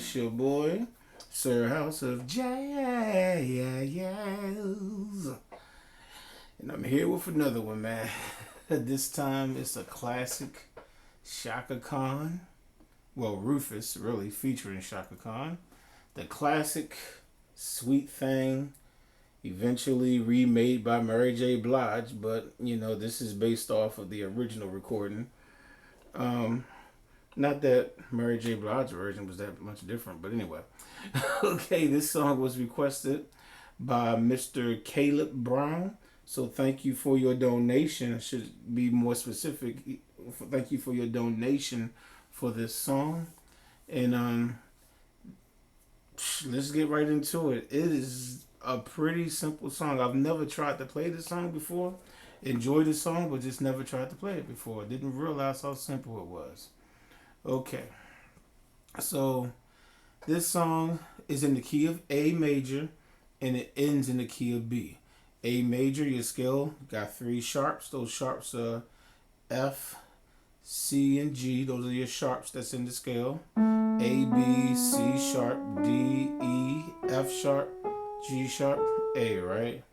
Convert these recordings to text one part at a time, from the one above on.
It's your boy, Sir House of Jazz. And I'm here with another one, man. This time it's a classic Chaka Kahn. Well, Rufus, really, featuring Chaka Kahn. The classic Sweet Thing, eventually remade by Mary J. Blige, but, this is based off of the original recording. Not that Mary J. Blige's version was that much different, but anyway. Okay, this song was requested by Mr. Caleb Brown. So thank you for your donation. I should be more specific. Thank you for your donation for this song. And let's get right into it. It is a pretty simple song. I've never tried to play this song before. Enjoyed the song, but just never tried to play it before. Didn't realize how simple it was. Okay, so this song is in the key of A major and it ends in the key of B. A major, your scale, got 3 sharps. Those sharps are F, C, and G. Those are your sharps that's in the scale. A, B, C sharp, D, E, F sharp, G sharp, A, right?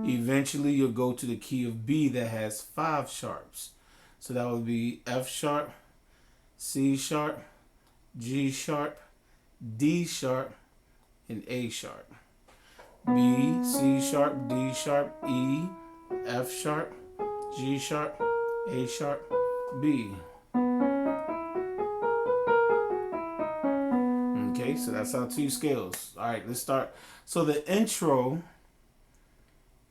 Eventually, you'll go to the key of B that has 5 sharps. So that would be F sharp, C sharp, G sharp, D sharp, and A sharp. B, C sharp, D sharp, E, F sharp, G sharp, A sharp, B. Okay, so that's our 2 scales. All right, let's start. So the intro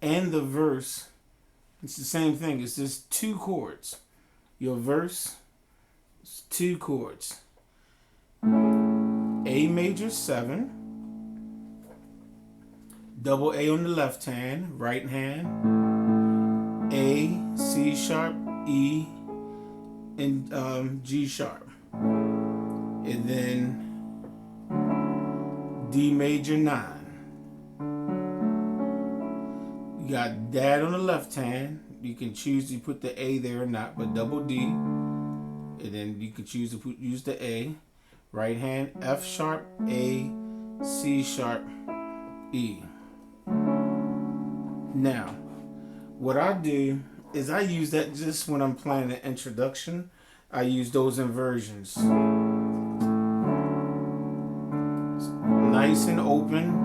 and the verse, it's the same thing. It's just 2 chords. Your verse is 2 chords. A major 7, double A on the left hand, right hand, A, C sharp, E, and G sharp. And then D major 9. You got that on the left hand. You can choose to put the A there or not, but double D. And then you can choose to use the A. Right hand, F sharp, A, C sharp, E. Now, what I do is I use that just when I'm playing the introduction. I use those inversions. Nice and open.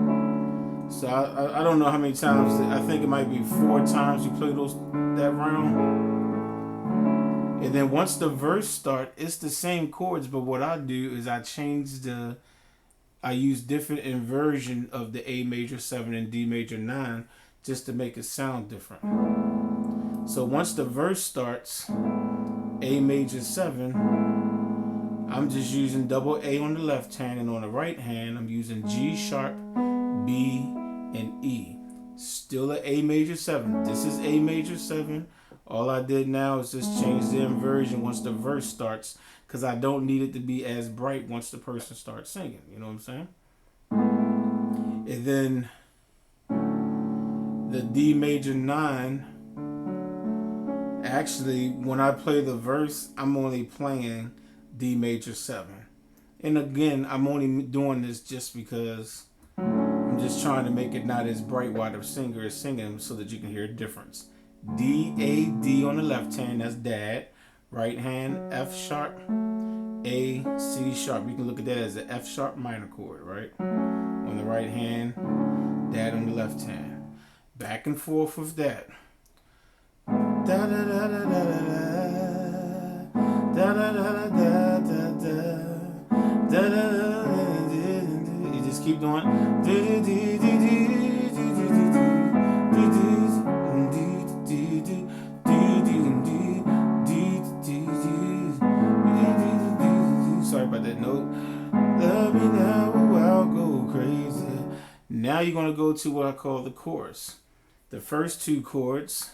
So I don't know how many times. I think it might be 4 times you play that round. And then once the verse starts, it's the same chords, but what I do is I use different inversion of the A major 7 and D major 9 just to make it sound different. So once the verse starts, A major 7, I'm just using double A on the left hand, and on the right hand, I'm using G sharp, B, and E. Still an A major 7. This is A major 7. All I did now is just change the inversion once the verse starts, because I don't need it to be as bright once the person starts singing. You know what I'm saying? And then the D major 9, actually, when I play the verse, I'm only playing D major 7. And again, I'm only doing this just because I'm just trying to make it not as bright while the singer is singing so that you can hear a difference. D, A, D on the left hand, that's dad. Right hand, F sharp, A, C sharp. You can look at that as an F sharp minor chord, right? On the right hand, dad on the left hand. Back and forth with that. Da da da da da da da da da da da da. You just keep going. Sorry about that note. Love me now or I'll go crazy. Now you're going to go to what I call the chorus. The first 2 chords,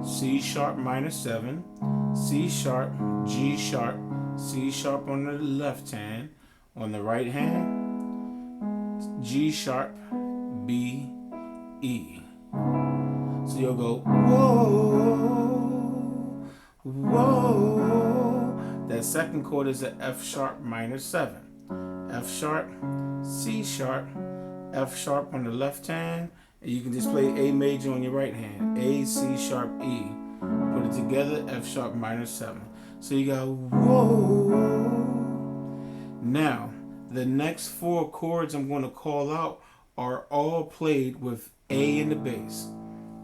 C sharp minor 7, C sharp, G sharp, C sharp on the left hand. On the right hand, G sharp, B, E. So you'll go, whoa, whoa. That that second chord is an F sharp minor 7. F sharp, C sharp, F sharp on the left hand, and you can just play A major on your right hand. A, C sharp, E. Put it together, F sharp minor 7. So you got whoa. Now, the next 4 chords I'm going to call out are all played with A in the bass.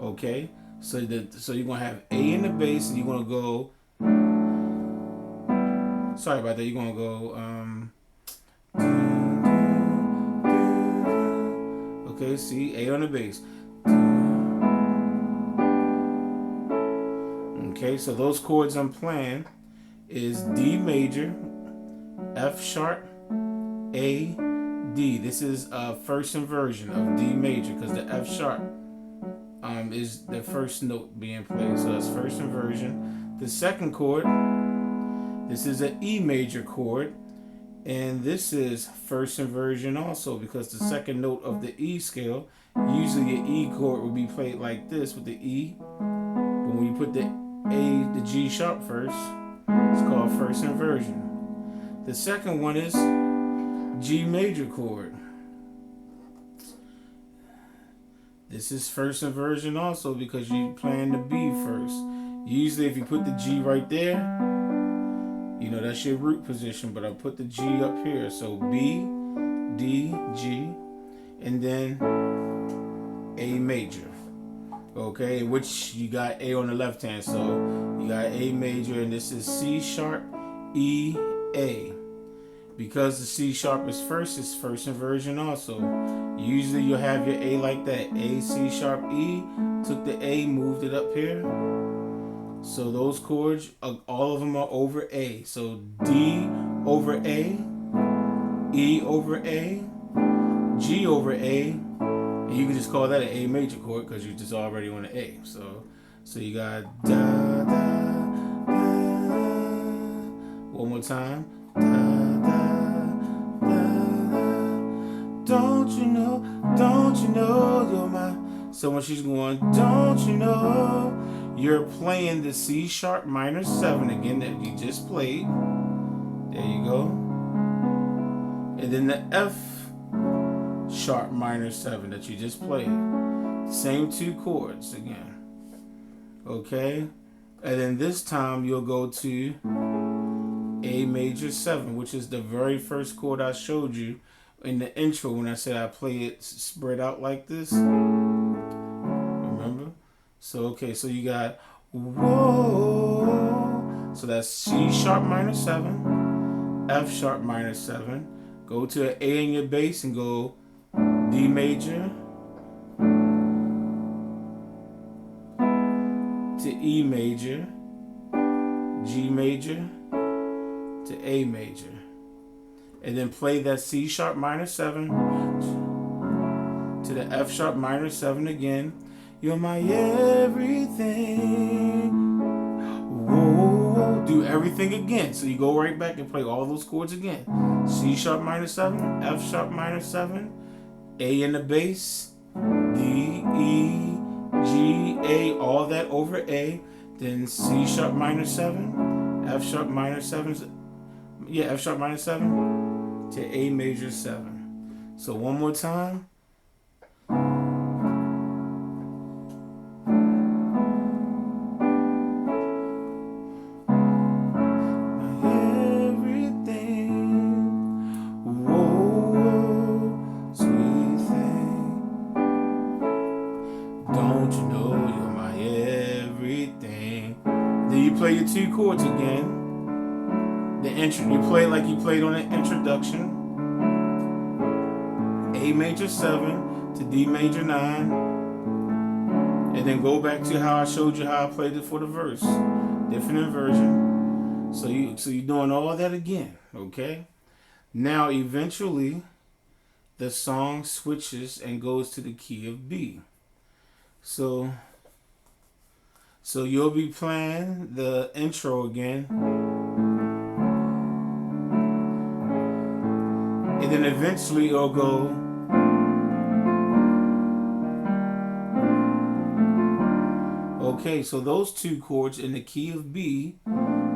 Okay? So you're going to have A in the bass, and you're going to go. Sorry about that. You're going to go. Okay, see, A on the bass. Okay, so those chords I'm playing is D major, F sharp, A, D. This is a first inversion of D major because the F sharp is the first note being played. So that's first inversion. The second chord, this is an E major chord. And this is first inversion also because the second note of the E scale, usually an E chord would be played like this with the E. But when you put the G sharp first, it's called first inversion. The second one is G major chord. This is first inversion also because you're playing the B first. Usually if you put the G right there, you know, that's your root position, but I'll put the G up here. So B, D, G, and then A major. Okay, which you got A on the left hand. So you got A major, and this is C sharp, E, A. Because the C sharp is first, it's first inversion also. Usually you'll have your A like that. A, C sharp, E. Took the A, moved it up here. So those chords, all of them are over A. So D over A, E over A, G over A, and you can just call that an A major chord because you're just already on an A. So you got da da da. One more time. Da da da da. Don't you know you're my. So when she's going, don't you know. You're playing the C sharp minor 7 again that you just played. There you go. And then the F sharp minor 7 that you just played. Same 2 chords again. Okay? And then this time you'll go to A major 7, which is the very first chord I showed you in the intro when I said I play it spread out like this. Remember? So, okay, so you got whoa. So that's C sharp minor 7, F sharp minor 7. Go to an A in your bass and go D major to E major, G major to A major. And then play that C sharp minor 7 to the F sharp minor 7 again. You're my everything. Whoa. Do everything again. So you go right back and play all those chords again. C sharp minor 7, F sharp minor 7, A in the bass, D, E, G, A, all that over A. Then C sharp minor 7, F sharp minor 7, F sharp minor 7 to A major 7. So one more time. Play your 2 chords again. The intro, you play like you played on the introduction. A major 7 to D major 9, and then go back to how I showed you how I played it for the verse. Different inversion. So you're doing all that again, okay? Now eventually, the song switches and goes to the key of B. So you'll be playing the intro again. And then eventually it'll go. Okay, so those 2 chords in the key of B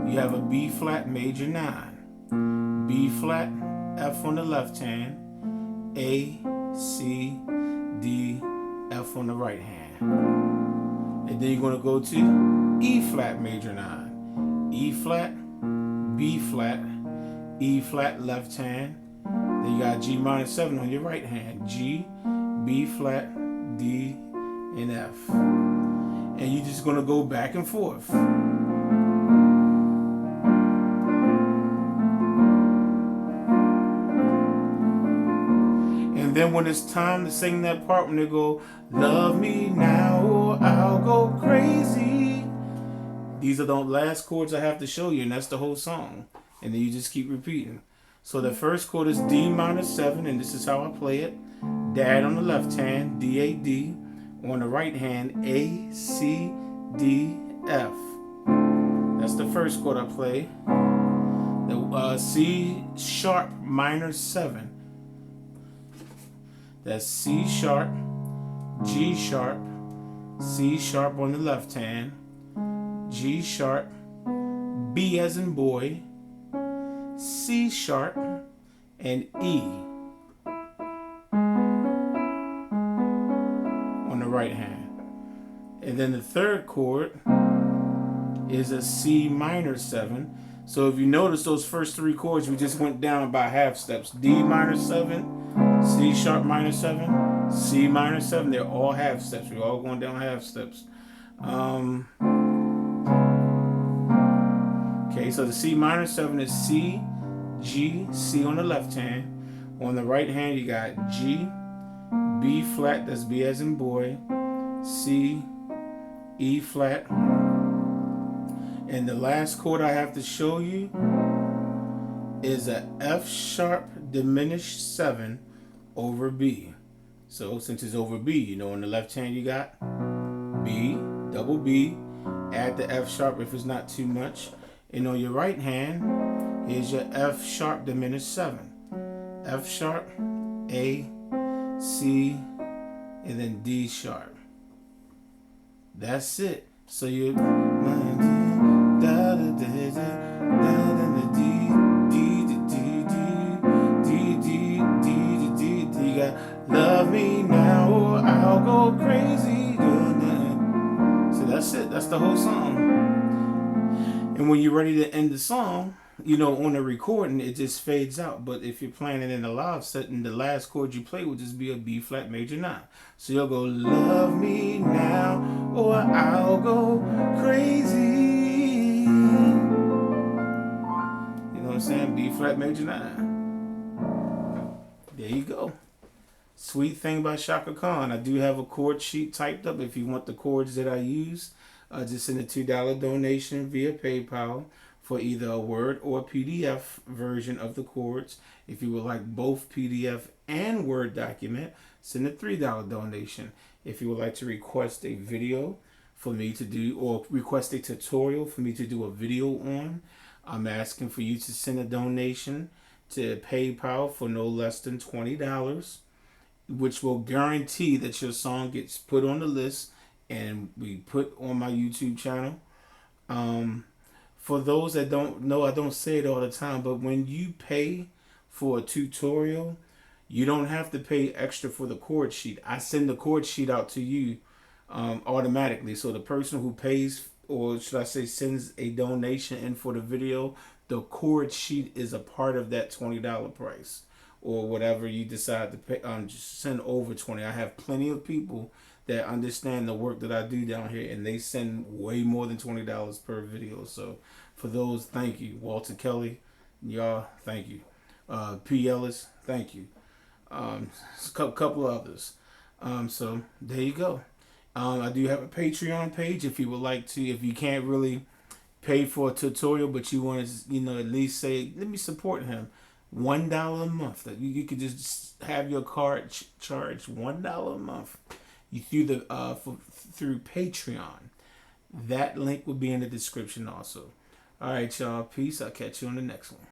you have a B flat major 9, B flat, F on the left hand, A, C, D, F on the right hand. And then you're going to go to E flat major 9, E flat, B flat, E flat left hand. Then you got G minor 7 on your right hand, G, B flat, D, and F. And you're just going to go back and forth. And then when it's time to sing that part, when they go, love me now or I'll go crazy. These are the last chords I have to show you, and that's the whole song. And then you just keep repeating. So the first chord is D minor 7, and this is how I play it. Dad on the left hand, D, A, D. On the right hand, A, C, D, F. That's the first chord I play. The C sharp minor 7. That's C sharp, G sharp, C sharp on the left hand, G sharp, B as in boy, C sharp, and E on the right hand. And then the third chord is a C minor 7. So if you notice those first 3 chords, we just went down by half steps. D minor 7, C sharp minor 7, C minor 7. They're all half steps. We're all going down half steps. Okay, so the C minor 7 is C, G, C on the left hand. On the right hand, you got G, B flat, that's B as in boy, C, E flat. And the last chord I have to show you is a F sharp diminished 7 over B. So since it's over B, you know on the left hand you got B, double B, add the F sharp if it's not too much. And on your right hand, here's your F sharp diminished 7. F sharp, A, C, and then D sharp. That's it. So you you got love me now or I'll go crazy. So that's it. That's the whole song. And when you're ready to end the song, you know, on the recording, it just fades out. But if you're playing it in a live setting, the last chord you play will just be a B flat major 9. So you'll go, love me now or I'll go crazy. You know what I'm saying? B flat major 9. There you go. Sweet thing by Chaka Kahn. I do have a chord sheet typed up. If you want the chords that I use, just send a $2 donation via PayPal for either a Word or PDF version of the chords. If you would like both PDF and Word document, send a $3 donation. If you would like to request a video for me to do, or request a tutorial for me to do a video on, I'm asking for you to send a donation to PayPal for no less than $20, which will guarantee that your song gets put on the list and we put on my YouTube channel. For those that don't know, I don't say it all the time, but when you pay for a tutorial, you don't have to pay extra for the chord sheet. I send the chord sheet out to you automatically. So the person who pays, or should I say sends a donation in for the video, the chord sheet is a part of that $20 price, or whatever you decide to pay. Just send over 20. I have plenty of people that understand the work that I do down here, and they send way more than $20 per video. So for those, thank you. Walter Kelly, y'all, thank you. P. Ellis, thank you. A couple others. So there you go. I do have a Patreon page if you would like to. If you can't really pay for a tutorial, but you want to, you know, at least say, let me support him. $1 a month. That you could just have your card charge $1 a month. You through Patreon. That link will be in the description also. All right, y'all. Peace. I'll catch you on the next one.